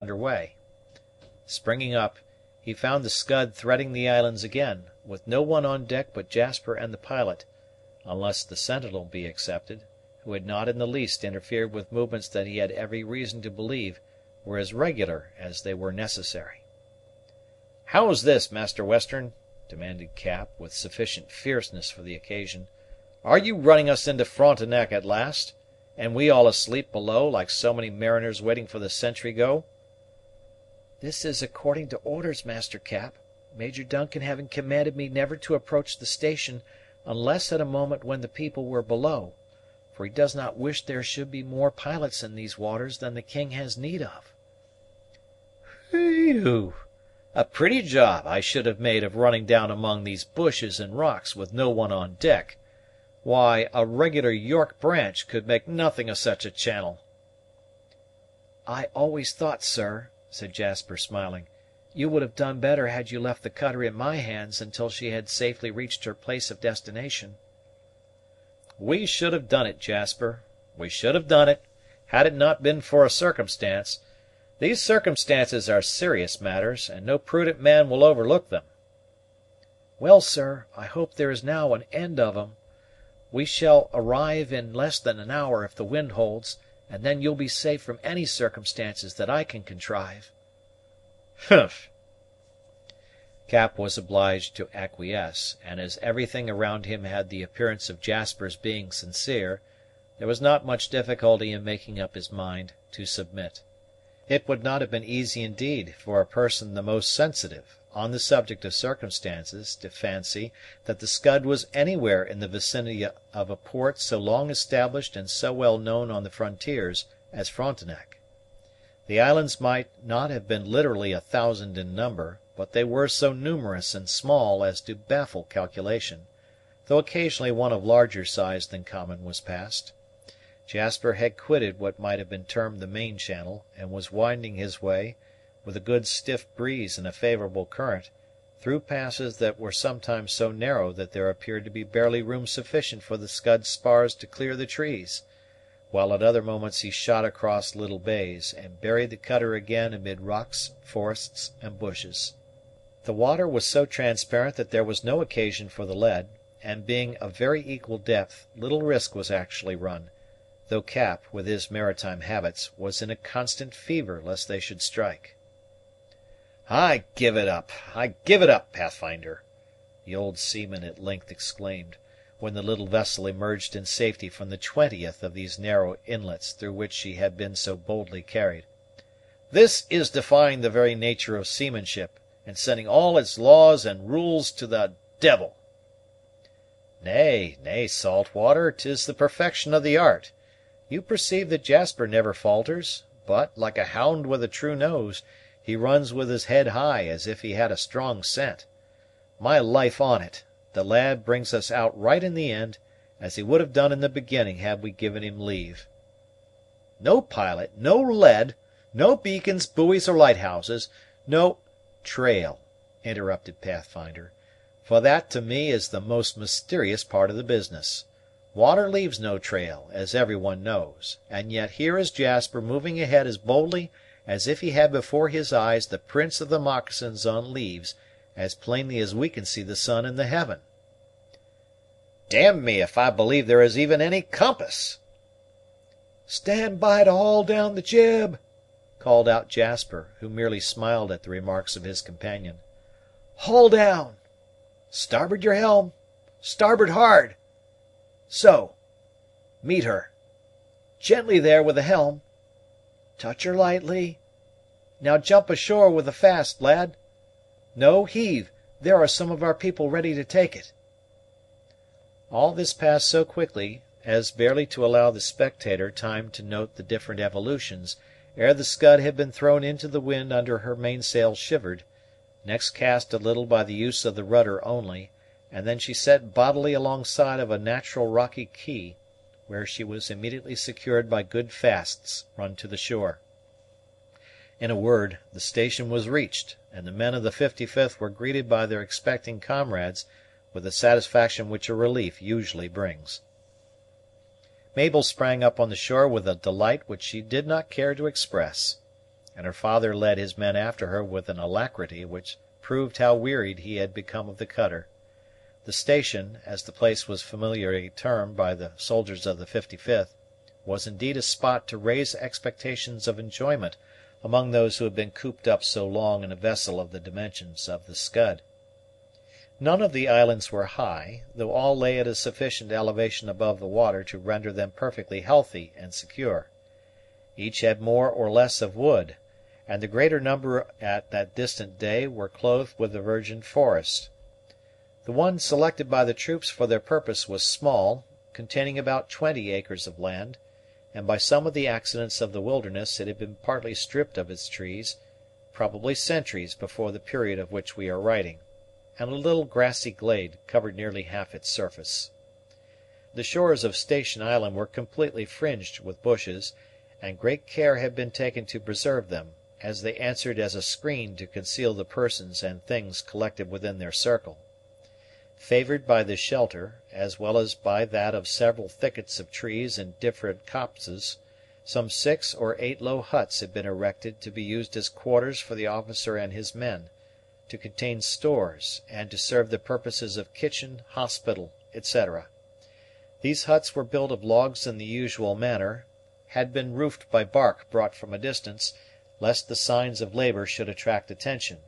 under way. Springing up, he found the Scud threading the islands again, with no one on deck but Jasper and the pilot, unless the sentinel be excepted, who had not in the least interfered with movements that he had every reason to believe were as regular as they were necessary. "How's this, Master Western?" demanded Cap, with sufficient fierceness for the occasion. "Are you running us into Frontenac at last, and we all asleep below, like so many mariners waiting for the sentry go?" "This is according to orders, Master Cap, Major Duncan having commanded me never to approach the station unless at a moment when the people were below, for he does not wish there should be more pilots in these waters than the king has need of." "Whew! A pretty job I should have made of running down among these bushes and rocks with no one on deck. Why, a regular York branch could make nothing of such a channel." "I always thought, sir," said Jasper, smiling, "you would have done better had you left the cutter in my hands until she had safely reached her place of destination." "We should have done it, Jasper, we should have done it, had it not been for a circumstance. These circumstances are serious matters, and no prudent man will overlook them." "Well, sir, I hope there is now an end of 'em. We shall arrive in less than an hour if the wind holds, and then you'll be safe from any circumstances that I can contrive." "Humph!" Cap was obliged to acquiesce, and as everything around him had the appearance of Jasper's being sincere, there was not much difficulty in making up his mind to submit. It would not have been easy indeed for a person the most sensitive on the subject of circumstances to fancy that the Scud was anywhere in the vicinity of a port so long established and so well known on the frontiers as Frontenac. The islands might not have been literally 1,000 in number, but they were so numerous and small as to baffle calculation, though occasionally one of larger size than common was passed. Jasper had quitted what might have been termed the main channel, and was winding his way, with a good stiff breeze and a favorable current, through passes that were sometimes so narrow that there appeared to be barely room sufficient for the Scud's spars to clear the trees, while at other moments he shot across little bays, and buried the cutter again amid rocks, forests, and bushes. The water was so transparent that there was no occasion for the lead, and being of very equal depth, little risk was actually run, though Cap, with his maritime habits, was in a constant fever lest they should strike. I give it up, Pathfinder," the old seaman at length exclaimed, when the little vessel emerged in safety from the 20th of these narrow inlets through which she had been so boldly carried. "This is defying the very nature of seamanship, and sending all its laws and rules to the devil." "Nay, nay, Saltwater, 'tis the perfection of the art. You perceive that Jasper never falters, but, like a hound with a true nose, he runs with his head high, as if he had a strong scent. My life on it, the lad brings us out right in the end, as he would have done in the beginning had we given him leave." "No pilot, no lead, no beacons, buoys, or lighthouses, no—" "Trail," interrupted Pathfinder, "for that to me is the most mysterious part of the business. Water leaves no trail, as every one knows, and yet here is Jasper moving ahead as boldly as if he had before his eyes the prints of the moccasins on leaves, as plainly as we can see the sun in the heaven." "Damn me if I believe there is even any compass." "Stand by to haul down the jib!" called out Jasper, who merely smiled at the remarks of his companion. "Haul down! Starboard your helm! Starboard hard! So! Meet her! Gently there with the helm! Touch her lightly! Now jump ashore with the fast, lad! No, heave! There are some of our people ready to take it." All this passed so quickly as barely to allow the spectator time to note the different evolutions ere the Scud had been thrown into the wind under her mainsail shivered, next cast a little by the use of the rudder only, and then she set bodily alongside of a natural rocky quay, where she was immediately secured by good fasts run to the shore. In a word, the station was reached, and the men of the 55th were greeted by their expecting comrades with the satisfaction which a relief usually brings. Mabel sprang up on the shore with a delight which she did not care to express. and her father led his men after her with an alacrity which proved how wearied he had become of the cutter. The station, as the place was familiarly termed by the soldiers of the 55th, was indeed a spot to raise expectations of enjoyment among those who had been cooped up so long in a vessel of the dimensions of the Scud. None of the islands were high, though all lay at a sufficient elevation above the water to render them perfectly healthy and secure. Each had more or less of wood, and the greater number at that distant day were clothed with the virgin forest. The one selected by the troops for their purpose was small, containing about 20 acres of land, and by some of the accidents of the wilderness it had been partly stripped of its trees, probably centuries before the period of which we are writing, and a little grassy glade covered nearly half its surface. The shores of Station Island were completely fringed with bushes, and great care had been taken to preserve them, as they answered as a screen to conceal the persons and things collected within their circle. Favored by this shelter, as well as by that of several thickets of trees and different copses, some 6 or 8 low huts had been erected to be used as quarters for the officer and his men, to contain stores, and to serve the purposes of kitchen, hospital, etc. These huts were built of logs in the usual manner, had been roofed by bark brought from a distance, lest the signs of labor should attract attention,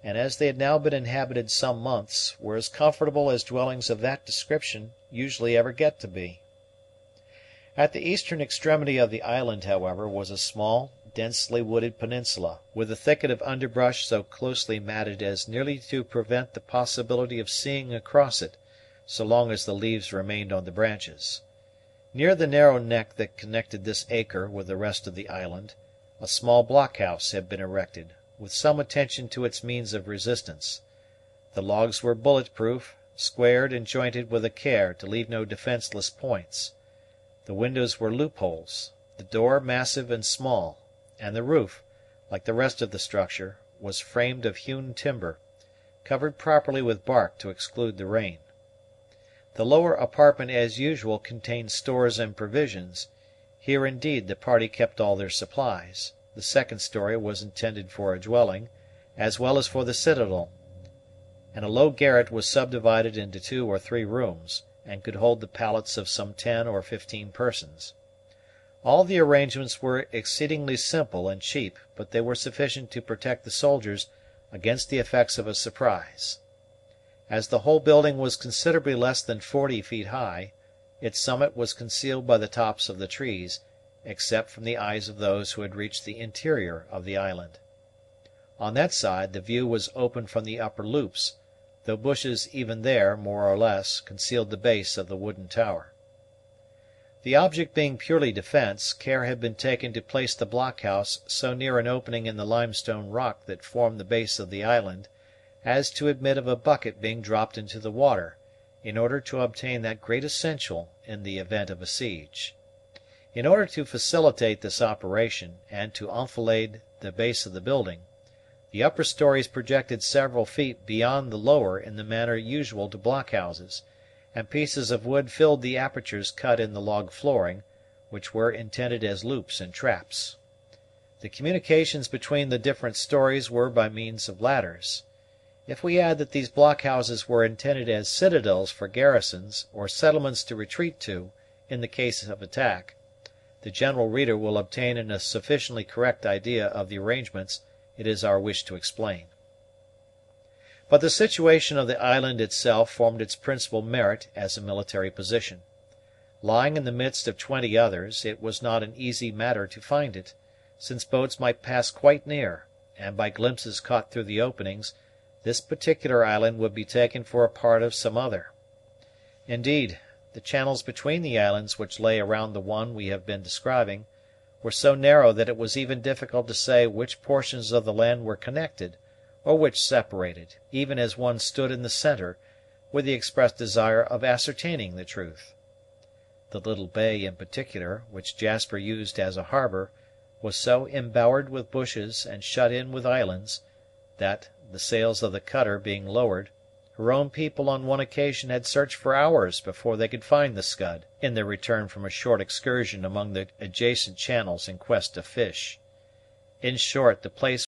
and as they had now been inhabited some months, were as comfortable as dwellings of that description usually ever get to be. At the eastern extremity of the island, however, was a small, densely wooded peninsula, with a thicket of underbrush so closely matted as nearly to prevent the possibility of seeing across it, so long as the leaves remained on the branches. Near the narrow neck that connected this acre with the rest of the island, a small blockhouse had been erected, with some attention to its means of resistance. The logs were bullet-proof, squared and jointed with a care to leave no defenceless points. The windows were loopholes, the door massive and small, and the roof, like the rest of the structure, was framed of hewn timber, covered properly with bark to exclude the rain. The lower apartment as usual contained stores and provisions. Here indeed the party kept all their supplies. The second story was intended for a dwelling, as well as for the citadel, and a low garret was subdivided into 2 or 3 rooms, and could hold the pallets of some 10 or 15 persons. All the arrangements were exceedingly simple and cheap, but they were sufficient to protect the soldiers against the effects of a surprise. As the whole building was considerably less than 40 feet high, its summit was concealed by the tops of the trees, except from the eyes of those who had reached the interior of the island. On that side the view was open from the upper loops, though bushes even there, more or less, concealed the base of the wooden tower. The object being purely defence, care had been taken to place the blockhouse so near an opening in the limestone rock that formed the base of the island, as to admit of a bucket being dropped into the water, in order to obtain that great essential in the event of a siege. In order to facilitate this operation, and to enfilade the base of the building, the upper stories projected several feet beyond the lower in the manner usual to blockhouses, and pieces of wood filled the apertures cut in the log flooring, which were intended as loops and traps. The communications between the different stories were by means of ladders. If we add that these blockhouses were intended as citadels for garrisons, or settlements to retreat to, in the case of attack, the general reader will obtain a sufficiently correct idea of the arrangements it is our wish to explain. But the situation of the island itself formed its principal merit as a military position. Lying in the midst of 20 others, it was not an easy matter to find it, since boats might pass quite near, and by glimpses caught through the openings, this particular island would be taken for a part of some other. Indeed, the channels between the islands which lay around the one we have been describing were so narrow that it was even difficult to say which portions of the land were connected, or which separated, even as one stood in the center, with the expressed desire of ascertaining the truth. The little bay, in particular, which Jasper used as a harbor, was so embowered with bushes and shut in with islands, that, the sails of the cutter being lowered, her own people on one occasion had searched for hours before they could find the Scud, in their return from a short excursion among the adjacent channels in quest of fish. In short, the place